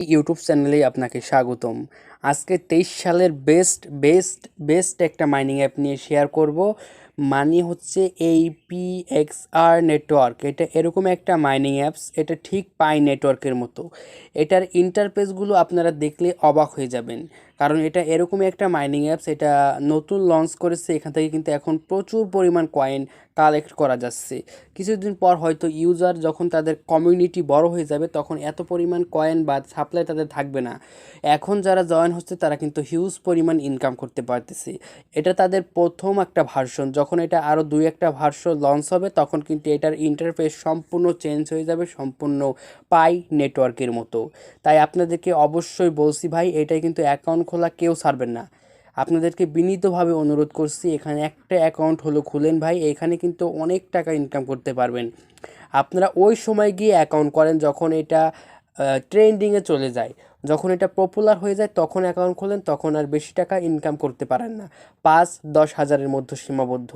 YouTube চ্যানেলে আপনাকে স্বাগতম। আজকে 23 সালের বেস্ট একটা মাইনিং অ্যাপ নিয়ে শেয়ার করব। মানে হচ্ছে APXR নেটওয়ার্ক। এটা এরকম একটা মাইনিং অ্যাপস, এটা ঠিক পাই নেটওয়ার্কের মতো। এটার ইন্টারফেসগুলো আপনারা দেখলে অবাক হয়ে যাবেন, কারণ এটা এরকমই একটা মাইনিং অ্যাপস। এটা নতুন লঞ্চ করেছে, এখান থেকে কিন্তু এখন প্রচুর পরিমাণ কয়েন কালেক্ট করা যাচ্ছে। কিছুদিন পর হয়তো ইউজার যখন তাদের কমিউনিটি বড় হয়ে যাবে, তখন এত পরিমাণ কয়েন বা সাপ্লাই তাদের থাকবে না। এখন যারা জয়েন হচ্ছে তারা কিন্তু হিউজ পরিমাণ ইনকাম করতে পারতেছে। এটা তাদের প্রথম একটা ভার্সন। যখন এটা আরও দুই একটা ভার্সন লঞ্চ হবে, তখন কিন্তু এটার ইন্টারফেস সম্পূর্ণ চেঞ্জ হয়ে যাবে, সম্পূর্ণ পাই নেটওয়ার্কের মতো। তাই আপনাদেরকে অবশ্যই বলছি ভাই, এটাই কিন্তু অ্যাকাউন্ট খোলা কেউ ছাড়বেন না। আপনাদেরকে বিনীতভাবে অনুরোধ করছি, এখানে একটা অ্যাকাউন্ট হলো খুলেন ভাই। এখানে কিন্তু অনেক টাকা ইনকাম করতে পারবেন। আপনারা ওই সময় গিয়ে অ্যাকাউন্ট করেন যখন এটা ট্রেন্ডিংয়ে চলে যায়, যখন এটা পপুলার হয়ে যায় তখন অ্যাকাউন্ট খোলেন, তখন আর বেশি টাকা ইনকাম করতে পারেন না। 5-10 হাজারের মধ্যে সীমাবদ্ধ।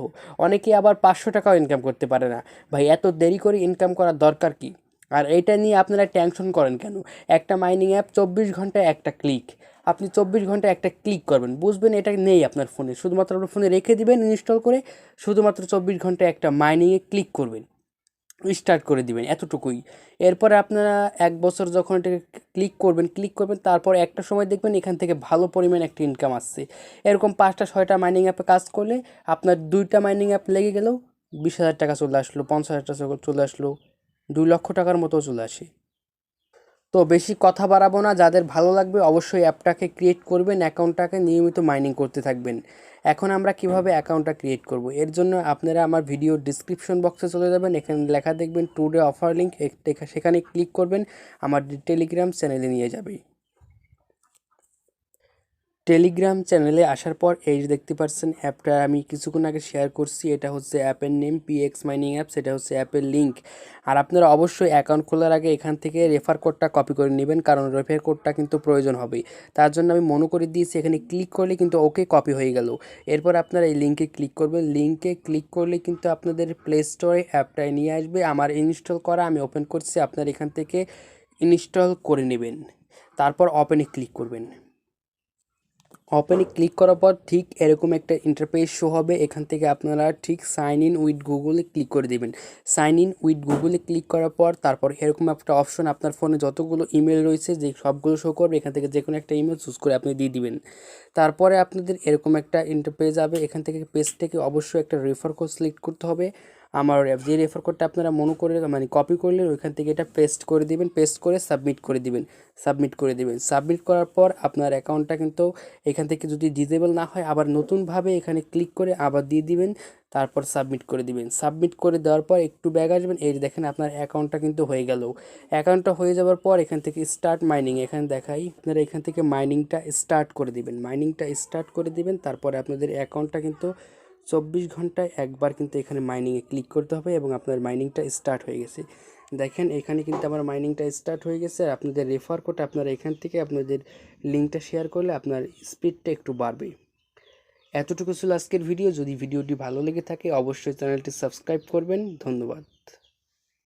অনেকে আবার 500 টাকাও ইনকাম করতে পারে না। ভাই এত দেরি করে ইনকাম করার দরকার কি? আর এটা নিয়ে আপনারা টেনশন করেন কেন? একটা মাইনিং অ্যাপ 24 ঘন্টায় একটা ক্লিক। আপনি 24 ঘন্টায় একটা ক্লিক করবেন, বুঝবেন এটা নেই আপনার ফোনে, শুধুমাত্র আপনার ফোনে রেখে দিবেন ইনস্টল করে, শুধুমাত্র 24 ঘন্টায় একটা মাইনিংয়ে ক্লিক করবেন, স্টার্ট করে দিবেন, এতটুকুই। এরপরে আপনারা 1 বছর যখন এটাকে ক্লিক করবেন, তারপর একটা সময় দেখবেন এখান থেকে ভালো পরিমাণ একটা ইনকাম আসছে। এরকম 5টা-6টা মাইনিং অ্যাপে কাজ করলে আপনার 2টা মাইনিং অ্যাপ লেগে গেলেও 20,000 টাকা চলে আসলো, 50,000 টাকা চলে আসলো, 2 লক্ষ টাকার মতো চলে আসে। তো বেশি কথা বাড়াবো না, যাদের ভালো লাগবে অবশ্যই অ্যাপটাকে ক্রিয়েট করবেন, অ্যাকাউন্টটাকে নিয়মিত মাইনিং করতে থাকবেন। এখন আমরা কিভাবে অ্যাকাউন্টটা ক্রিয়েট করব, এর জন্য আপনারা আমার ভিডিও ডিসক্রিপশন বক্সে চলে যাবেন, এখানে লেখা দেখবেন টুডে অফার লিঙ্ক, সেখানে ক্লিক করবেন, আমার টেলিগ্রাম চ্যানেলে নিয়ে যাবে। টেলিগ্রাম চ্যানেলে আসার পর এই যে দেখতে পাচ্ছেন অ্যাপটা আমি কিছুক্ষণ আগে শেয়ার করছি, এটা হচ্ছে অ্যাপের নেম PX মাইনিং অ্যাপস, এটা হচ্ছে অ্যাপের লিঙ্ক। আর আপনারা অবশ্যই অ্যাকাউন্ট খোলার আগে এখান থেকে রেফার কোডটা কপি করে নেবেন, কারণ রেফার কোডটা কিন্তু প্রয়োজন হবে। তার জন্য আমি মনে করে দিয়েছি, এখানে ক্লিক করলে কিন্তু ওকে কপি হয়ে গেল। এরপর আপনারা এই লিঙ্কে ক্লিক করবেন, লিঙ্কে ক্লিক করলে কিন্তু আপনাদের প্লে স্টোরে অ্যাপটায় নিয়ে আসবে। আমার ইনস্টল করা, আমি ওপেন করছি, আপনারা এখান থেকে ইনস্টল করে নেবেন। তারপর ওপেনে ক্লিক করবেন। ওপেনে ক্লিক করার পর ঠিক এরকম একটা ইন্টারফেস শো হবে। এখান থেকে আপনারা ঠিক সাইন ইন উইথ গুগলে ক্লিক করে দেবেন। সাইন ইন উইথ গুগলে ক্লিক করার পর তারপর এরকম একটা অপশন, আপনার ফোনে যতগুলো ইমেল রয়েছে যে সবগুলো শো করবে, এখান থেকে যে কোনো একটা ইমেল চুজ করে আপনি দিয়ে দিবেন। তারপরে আপনাদের এরকম একটা ইন্টারফেস যাবে, এখান থেকে পেজ থেকে অবশ্যই একটা রেফার কোড সিলেক্ট করতে হবে। আমার যে রেফার কোডটা আপনারা মনে করে মানে কপি করলেন, ওইখান থেকে এটা পেস্ট করে দিবেন, পেস্ট করে সাবমিট করে দিবেন, সাবমিট করার পর আপনার অ্যাকাউন্টটা কিন্তু এখান থেকে যদি ডিজেবল না হয়, আবার নতুনভাবে এখানে ক্লিক করে আবার দিয়ে দিবেন, তারপর সাবমিট করে দিবেন। সাবমিট করে দেওয়ার পর একটু ব্যাক আসবেন, এই দেখেন আপনার অ্যাকাউন্টটা কিন্তু হয়ে গেল। অ্যাকাউন্টটা হয়ে যাওয়ার পর এখান থেকে স্টার্ট মাইনিং, এখানে দেখাই, আপনারা এখান থেকে মাইনিংটা স্টার্ট করে দিবেন। তারপরে আপনাদের অ্যাকাউন্টটা কিন্তু 24 ঘন্টায় একবার কিন্তু এখানে মাইনিংয়ে ক্লিক করতে হবে এবং আপনার মাইনিংটা স্টার্ট হয়ে গেছে। দেখেন এখানে কিন্তু আমার মাইনিংটা স্টার্ট হয়ে গেছে। আর আপনাদের রেফার কোড আপনারা এখান থেকে আপনাদের লিঙ্কটা শেয়ার করলে আপনার স্পিডটা একটু বাড়বে। এতটুকু ছিল আজকের ভিডিও। যদি ভিডিওটি ভালো লেগে থাকে অবশ্যই চ্যানেলটি সাবস্ক্রাইব করবেন। ধন্যবাদ।